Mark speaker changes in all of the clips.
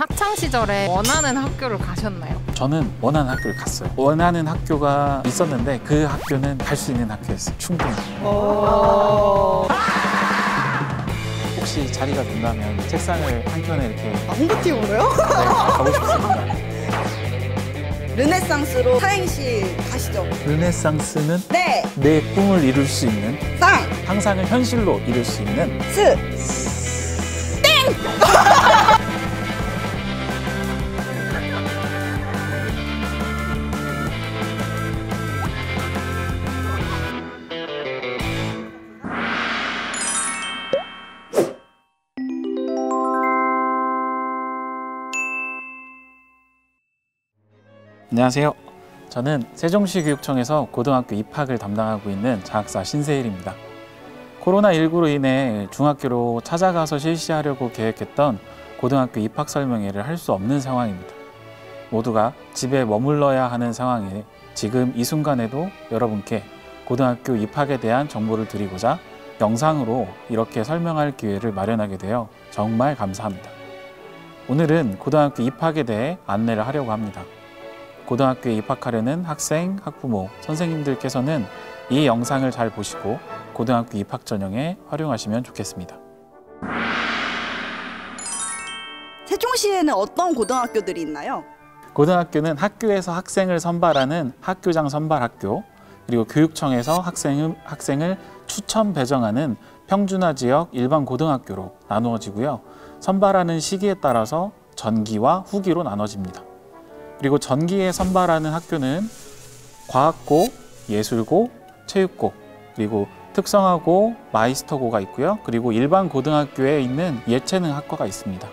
Speaker 1: 학창 시절에 원하는 학교를 가셨나요?
Speaker 2: 저는 원하는 학교를 갔어요. 원하는 학교가 있었는데 그 학교는 갈 수 있는 학교였어요. 충분히. 혹시 자리가 된다면 책상을 한켠에 이렇게
Speaker 3: 홍보팀으로요?
Speaker 2: 네, 가고 싶습니다.
Speaker 3: 르네상스로 사행시 가시죠.
Speaker 2: 르네상스는
Speaker 3: 네.
Speaker 2: 내 꿈을 이룰 수 있는
Speaker 3: 쌍.
Speaker 2: 상상을 현실로 이룰 수 있는
Speaker 3: 스.
Speaker 2: 안녕하세요. 저는 세종시 교육청에서 고등학교 입학을 담당하고 있는 장학사 신세일입니다. 코로나19로 인해 중학교로 찾아가서 실시하려고 계획했던 고등학교 입학 설명회를 할 수 없는 상황입니다. 모두가 집에 머물러야 하는 상황에 지금 이 순간에도 여러분께 고등학교 입학에 대한 정보를 드리고자 영상으로 이렇게 설명할 기회를 마련하게 되어 정말 감사합니다. 오늘은 고등학교 입학에 대해 안내를 하려고 합니다. 고등학교에 입학하려는 학생, 학부모, 선생님들께서는 이 영상을 잘 보시고 고등학교 입학 전형에 활용하시면 좋겠습니다.
Speaker 3: 세종시에는 어떤 고등학교들이 있나요?
Speaker 2: 고등학교는 학교에서 학생을 선발하는 학교장 선발학교, 그리고 교육청에서 학생을 추천 배정하는 평준화 지역 일반 고등학교로 나누어지고요. 선발하는 시기에 따라서 전기와 후기로 나눠집니다. 그리고 전기에 선발하는 학교는 과학고, 예술고, 체육고, 그리고 특성화고, 마이스터고가 있고요. 그리고 일반 고등학교에 있는 예체능 학과가 있습니다.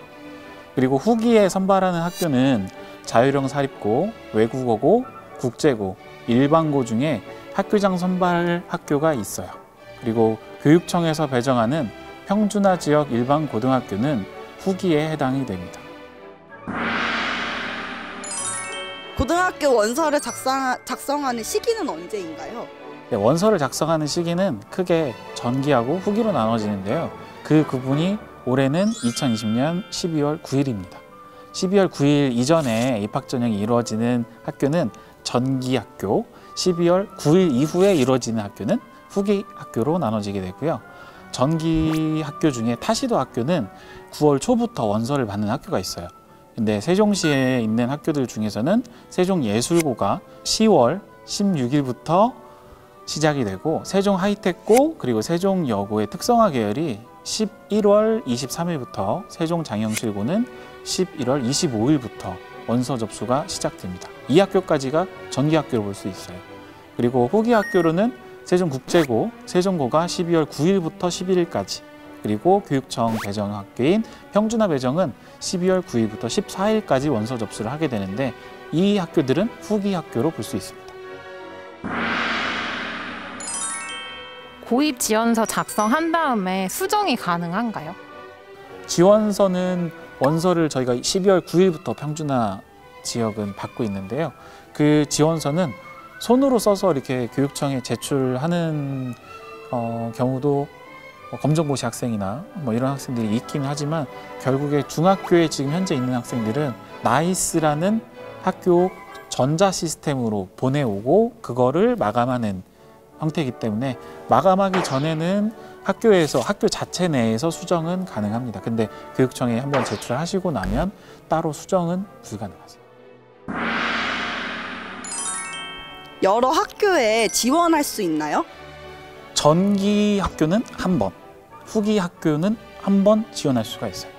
Speaker 2: 그리고 후기에 선발하는 학교는 자율형 사립고, 외국어고, 국제고, 일반고 중에 학교장 선발 학교가 있어요. 그리고 교육청에서 배정하는 평준화 지역 일반 고등학교는 후기에 해당이 됩니다.
Speaker 3: 고등학교 원서를 작성하는 시기는 언제인가요?
Speaker 2: 네, 원서를 작성하는 시기는 크게 전기하고 후기로 나눠지는데요. 그 구분이 올해는 2020년 12월 9일입니다. 12월 9일 이전에 입학 전형이 이루어지는 학교는 전기학교, 12월 9일 이후에 이루어지는 학교는 후기 학교로 나눠지게 되고요. 전기 학교 중에 타시도 학교는 9월 초부터 원서를 받는 학교가 있어요. 근데 세종시에 있는 학교들 중에서는 세종예술고가 10월 16일부터 시작이 되고, 세종하이텍고 그리고 세종여고의 특성화 계열이 11월 23일부터, 세종장영실고는 11월 25일부터 원서 접수가 시작됩니다. 이 학교까지가 전기학교로 볼 수 있어요. 그리고 후기 학교로는 세종국제고, 세종고가 12월 9일부터 11일까지, 그리고 교육청 배정 학교인 평준화 배정은 12월 9일부터 14일까지 원서 접수를 하게 되는데, 이 학교들은 후기 학교로 볼 수 있습니다.
Speaker 1: 고입 지원서 작성한 다음에 수정이 가능한가요?
Speaker 2: 지원서는 원서를 저희가 12월 9일부터 평준화 지역은 받고 있는데요. 그 지원서는 손으로 써서 이렇게 교육청에 제출하는 경우도 검정고시 학생이나 이런 학생들이 있긴 하지만, 결국에 중학교에 지금 현재 있는 학생들은 나이스라는 학교 전자 시스템으로 보내오고 그거를 마감하는 형태이기 때문에 마감하기 전에는 학교에서, 학교 자체 내에서 수정은 가능합니다. 근데 교육청에 한번 제출하시고 나면 따로 수정은 불가능하세요.
Speaker 3: 여러 학교에 지원할 수 있나요?
Speaker 2: 전기 학교는 한 번, 후기 학교는 한 번 지원할 수가 있어요.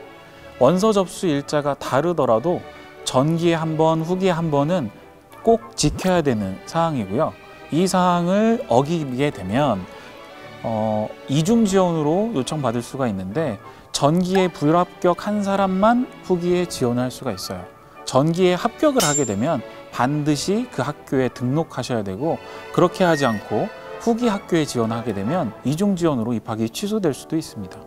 Speaker 2: 원서 접수 일자가 다르더라도 전기에 한 번, 후기에 한 번은 꼭 지켜야 되는 사항이고요. 이 사항을 어기게 되면 이중 지원으로 요청받을 수가 있는데, 전기에 불합격한 사람만 후기에 지원할 수가 있어요. 전기에 합격을 하게 되면 반드시 그 학교에 등록하셔야 되고, 그렇게 하지 않고 후기 학교에 지원하게 되면 이중 지원으로 입학이 취소될 수도 있습니다.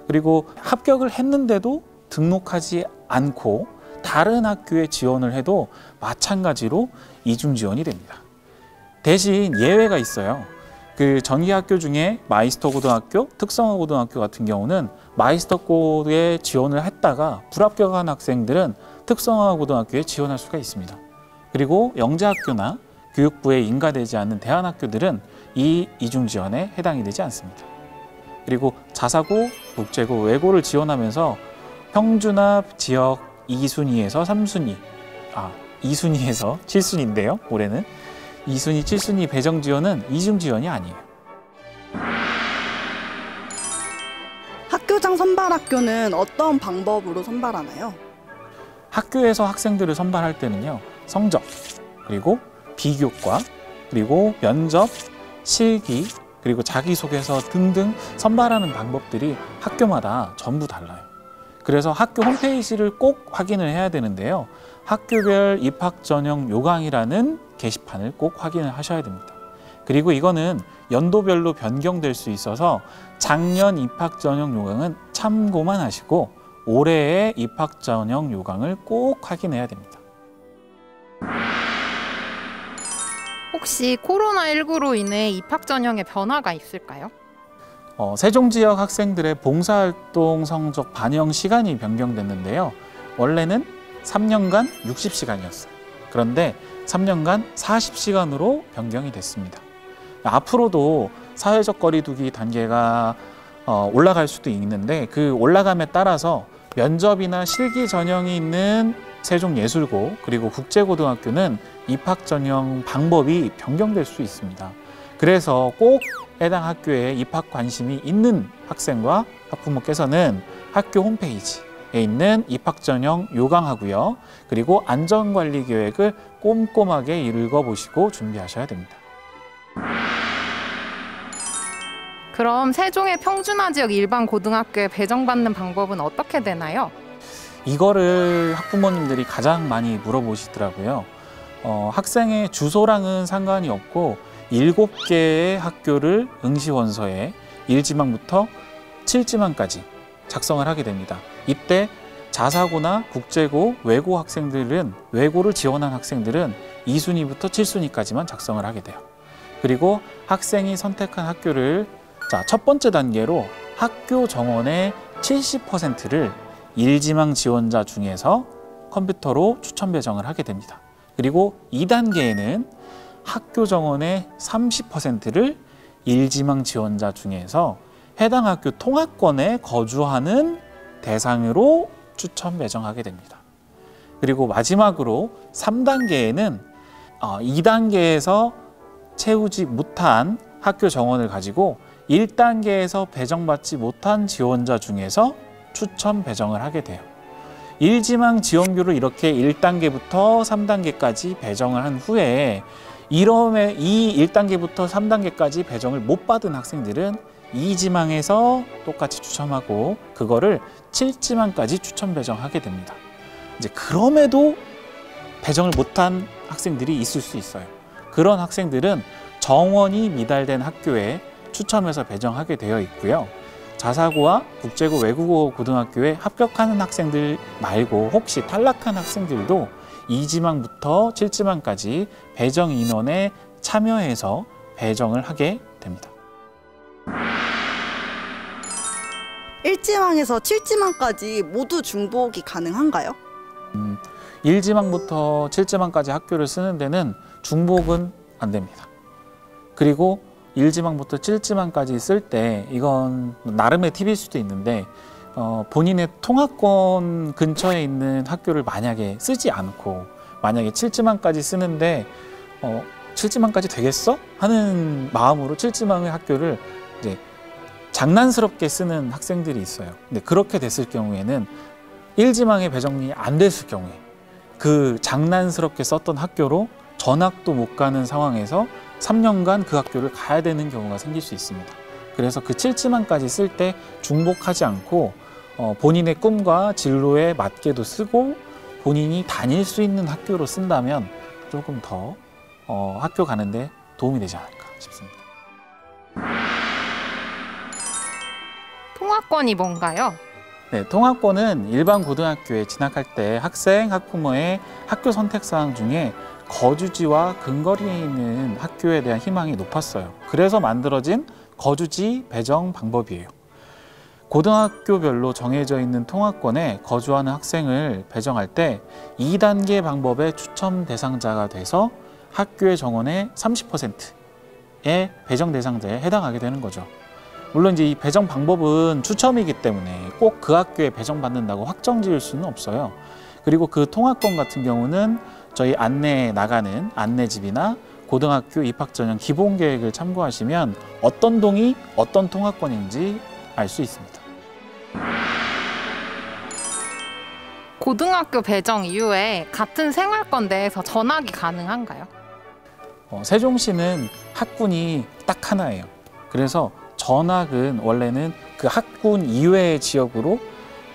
Speaker 2: 그리고 합격을 했는데도 등록하지 않고 다른 학교에 지원을 해도 마찬가지로 이중 지원이 됩니다. 대신 예외가 있어요. 그 전기학교 중에 마이스터 고등학교, 특성화 고등학교 같은 경우는 마이스터고에 지원을 했다가 불합격한 학생들은 특성화 고등학교에 지원할 수가 있습니다. 그리고 영재학교나 교육부에 인가되지 않는 대안학교들은 이 이중 지원에 해당이 되지 않습니다. 그리고 자사고, 국제고, 외고를 지원하면서 평준화 지역 2순위에서 3순위, 2순위에서 7순위인데요. 올해는 2순위, 7순위 배정 지원은 이중 지원이 아니에요.
Speaker 3: 학교장 선발 학교는 어떤 방법으로 선발하나요?
Speaker 2: 학교에서 학생들을 선발할 때는요, 성적, 그리고 비교과, 그리고 면접, 실기, 그리고 자기소개서 등등 선발하는 방법들이 학교마다 전부 달라요. 그래서 학교 홈페이지를 꼭 확인을 해야 되는데요. 학교별 입학 전형 요강이라는 게시판을 꼭 확인을 하셔야 됩니다. 그리고 이거는 연도별로 변경될 수 있어서 작년 입학 전형 요강은 참고만 하시고 올해의 입학 전형 요강을 꼭 확인해야 됩니다.
Speaker 1: 혹시 코로나19로 인해 입학 전형에 변화가 있을까요?
Speaker 2: 세종 지역 학생들의 봉사활동 성적 반영 시간이 변경됐는데요. 원래는 3년간 60시간이었어요. 그런데 3년간 40시간으로 변경이 됐습니다. 앞으로도 사회적 거리두기 단계가 올라갈 수도 있는데 그 올라감에 따라서 면접이나 실기 전형이 있는 세종예술고 그리고 국제고등학교는 입학 전형 방법이 변경될 수 있습니다. 그래서 꼭 해당 학교에 입학 관심이 있는 학생과 학부모께서는 학교 홈페이지에 있는 입학 전형 요강하고요. 그리고 안전관리 계획을 꼼꼼하게 읽어보시고 준비하셔야 됩니다.
Speaker 1: 그럼 세종의 평준화 지역 일반 고등학교에 배정받는 방법은 어떻게 되나요?
Speaker 2: 이거를 학부모님들이 가장 많이 물어보시더라고요. 학생의 주소랑은 상관이 없고 7개의 학교를 응시원서에 1지망부터 7지망까지 작성을 하게 됩니다. 이때 자사고나 국제고, 외고 학생들은 외고를 지원한 학생들은 2순위부터 7순위까지만 작성을 하게 돼요. 그리고 학생이 선택한 학교를 첫 번째 단계로 학교 정원의 70%를 1지망 지원자 중에서 컴퓨터로 추천 배정을 하게 됩니다. 그리고 2단계에는 학교 정원의 30%를 1지망 지원자 중에서 해당 학교 통합권에 거주하는 대상으로 추천 배정하게 됩니다. 그리고 마지막으로 3단계에는 2단계에서 채우지 못한 학교 정원을 가지고 1단계에서 배정받지 못한 지원자 중에서 추천 배정을 하게 돼요. 1지망 지원교를 이렇게 1단계부터 3단계까지 배정을 한 후에 이 1단계부터 3단계까지 배정을 못 받은 학생들은 2지망에서 똑같이 추첨하고 그거를 7지망까지 추천 배정하게 됩니다. 이제 그럼에도 배정을 못한 학생들이 있을 수 있어요. 그런 학생들은 정원이 미달된 학교에 추첨해서 배정하게 되어 있고요. 자사고와 국제고, 외국어 고등학교에 합격하는 학생들 말고 혹시 탈락한 학생들도 2지망부터 7지망까지 배정 인원에 참여해서 배정을 하게 됩니다.
Speaker 3: 1지망에서 7지망까지 모두 중복이 가능한가요?
Speaker 2: 1지망부터 7지망까지 학교를 쓰는 데는 중복은 안 됩니다. 그리고 1지망부터 7지망까지 쓸 때 이건 나름의 팁일 수도 있는데 본인의 통합권 근처에 있는 학교를 만약에 쓰지 않고 만약에 7지망까지 쓰는데 7지망까지 되겠어? 하는 마음으로 7지망의 학교를 이제 장난스럽게 쓰는 학생들이 있어요. 근데 그렇게 됐을 경우에는 1지망에 배정이 안 됐을 경우에 그 장난스럽게 썼던 학교로 전학도 못 가는 상황에서 3년간 그 학교를 가야 되는 경우가 생길 수 있습니다. 그래서 그 7지망까지 쓸 때 중복하지 않고 본인의 꿈과 진로에 맞게도 쓰고 본인이 다닐 수 있는 학교로 쓴다면 조금 더 학교 가는데 도움이 되지 않을까 싶습니다.
Speaker 1: 통합권이 뭔가요?
Speaker 2: 네, 통합권은 일반 고등학교에 진학할 때 학생, 학부모의 학교 선택 사항 중에 거주지와 근거리에 있는 학교에 대한 희망이 높았어요. 그래서 만들어진 거주지 배정 방법이에요. 고등학교별로 정해져 있는 통합권에 거주하는 학생을 배정할 때 2단계 방법의 추첨 대상자가 돼서 학교의 정원의 30%의 배정 대상자에 해당하게 되는 거죠. 물론 이제 이 배정 방법은 추첨이기 때문에 꼭 그 학교에 배정받는다고 확정 지을 수는 없어요. 그리고 그 통합권 같은 경우는 저희 안내에 나가는 안내집이나 고등학교 입학 전형 기본 계획을 참고하시면 어떤 동이 어떤 통합권인지 알 수 있습니다.
Speaker 1: 고등학교 배정 이후에 같은 생활권 내에서 전학이 가능한가요?
Speaker 2: 세종시는 학군이 딱 하나예요. 그래서 전학은 원래는 그 학군 이외의 지역으로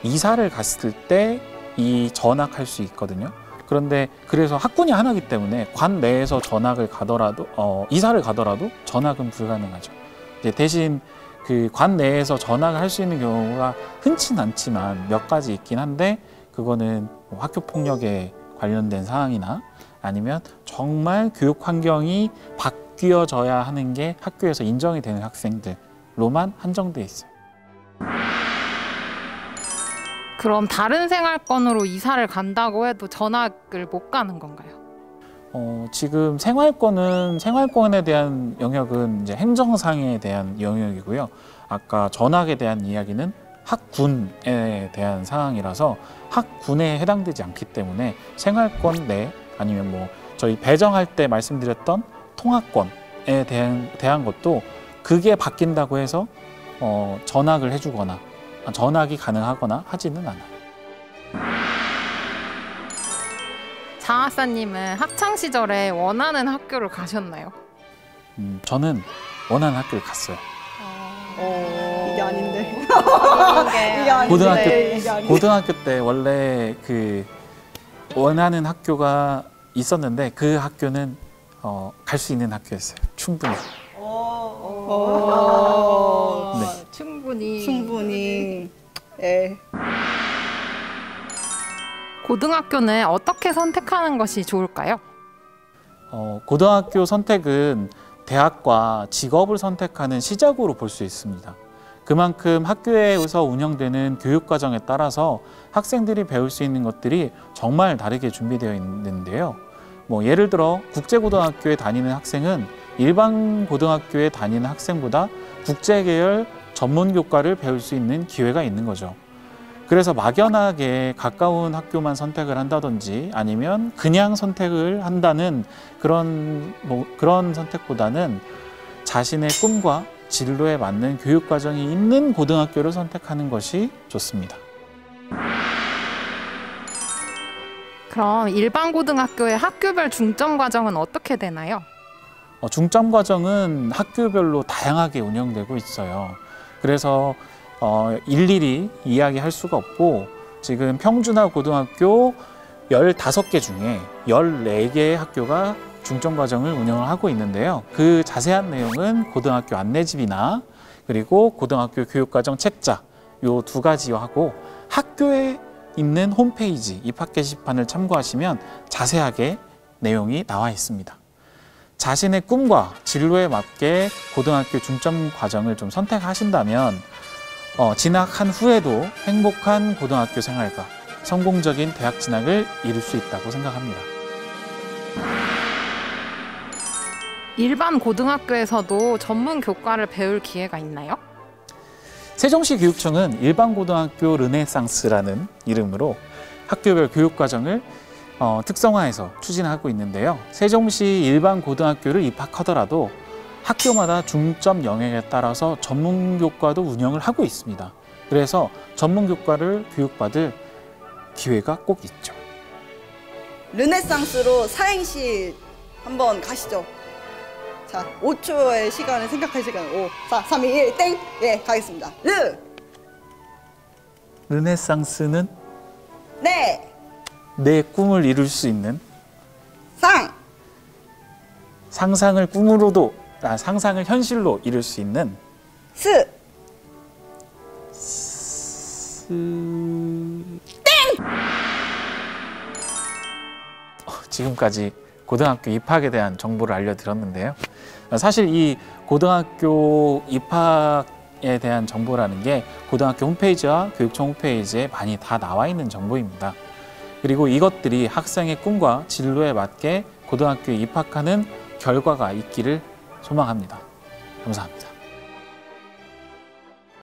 Speaker 2: 이사를 갔을 때 이 전학할 수 있거든요. 그런데 그래서 학군이 하나이기 때문에 관 내에서 전학을 가더라도 이사를 가더라도 전학은 불가능하죠. 이제 대신 그 관 내에서 전학을 할 수 있는 경우가 흔치는 않지만 몇 가지 있긴 한데 그거는 학교 폭력에 관련된 사항이나 아니면 정말 교육 환경이 바뀌어져야 하는 게 학교에서 인정이 되는 학생들로만 한정돼 있어요.
Speaker 1: 그럼 다른 생활권으로 이사를 간다고 해도 전학을 못 가는 건가요?
Speaker 2: 지금 생활권에 대한 영역은 이제 행정상에 대한 영역이고요. 아까 전학에 대한 이야기는 학군에 대한 사항이라서 학군에 해당되지 않기 때문에 생활권 내 아니면 뭐 저희 배정할 때 말씀드렸던 통합권에 대한 것도 그게 바뀐다고 해서 전학을 해주거나 전학이 가능하거나 하지는 않아요.
Speaker 1: 장하사님은 학창 시절에 원하는 학교를 가셨나요?
Speaker 2: 저는 원하는 학교를 갔어요.
Speaker 3: 이게 아닌데.
Speaker 1: 이게
Speaker 3: 아닌데.
Speaker 2: 고등학교 때 원래 그 원하는 학교가 있었는데 그 학교는 갈 수 있는 학교였어요. 충분히. 네.
Speaker 3: 충분히. 예.
Speaker 1: 고등학교는 어떻게 선택하는 것이 좋을까요?
Speaker 2: 고등학교 선택은 대학과 직업을 선택하는 시작으로 볼 수 있습니다. 그만큼 학교에서 운영되는 교육과정에 따라서 학생들이 배울 수 있는 것들이 정말 다르게 준비되어 있는데요. 예를 들어 국제고등학교에 다니는 학생은 일반 고등학교에 다니는 학생보다 국제계열 전문교과를 배울 수 있는 기회가 있는 거죠. 그래서 막연하게 가까운 학교만 선택을 한다든지 아니면 그냥 선택을 한다는 그런 선택보다는 자신의 꿈과 진로에 맞는 교육과정이 있는 고등학교를 선택하는 것이 좋습니다.
Speaker 1: 그럼 일반 고등학교의 학교별 중점 과정은 어떻게 되나요?
Speaker 2: 중점 과정은 학교별로 다양하게 운영되고 있어요. 그래서 일일이 이야기할 수가 없고 지금 평준화 고등학교 15개 중에 14개의 학교가 중점 과정을 운영을 하고 있는데요. 그 자세한 내용은 고등학교 안내집이나 그리고 고등학교 교육과정 책자 요 두 가지하고 학교에 있는 홈페이지 입학 게시판을 참고하시면 자세하게 내용이 나와 있습니다. 자신의 꿈과 진로에 맞게 고등학교 중점 과정을 좀 선택하신다면 진학한 후에도 행복한 고등학교 생활과 성공적인 대학 진학을 이룰 수 있다고 생각합니다.
Speaker 1: 일반 고등학교에서도 전문 교과를 배울 기회가 있나요?
Speaker 2: 세종시 교육청은 일반 고등학교 르네상스라는 이름으로 학교별 교육과정을 특성화해서 추진하고 있는데요. 세종시 일반 고등학교를 입학하더라도 학교마다 중점 영역에 따라서 전문교과도 운영을 하고 있습니다. 그래서 전문교과를 교육받을 기회가 꼭 있죠.
Speaker 3: 르네상스로 사행시 한번 가시죠. 자, 5초의 시간을 생각할 시간. 5, 4, 3, 2, 1, 땡! 예, 가겠습니다.
Speaker 2: 르네상스는
Speaker 3: 네!
Speaker 2: 내 꿈을 이룰 수 있는
Speaker 3: 상상을
Speaker 2: 현실로 이룰 수 있는 지금까지 고등학교 입학에 대한 정보를 알려드렸는데요. 사실 이 고등학교 입학에 대한 정보라는 게 고등학교 홈페이지와 교육청 홈페이지에 많이 다 나와 있는 정보입니다. 그리고 이것들이 학생의 꿈과 진로에 맞게 고등학교에 입학하는 결과가 있기를 소망합니다. 감사합니다.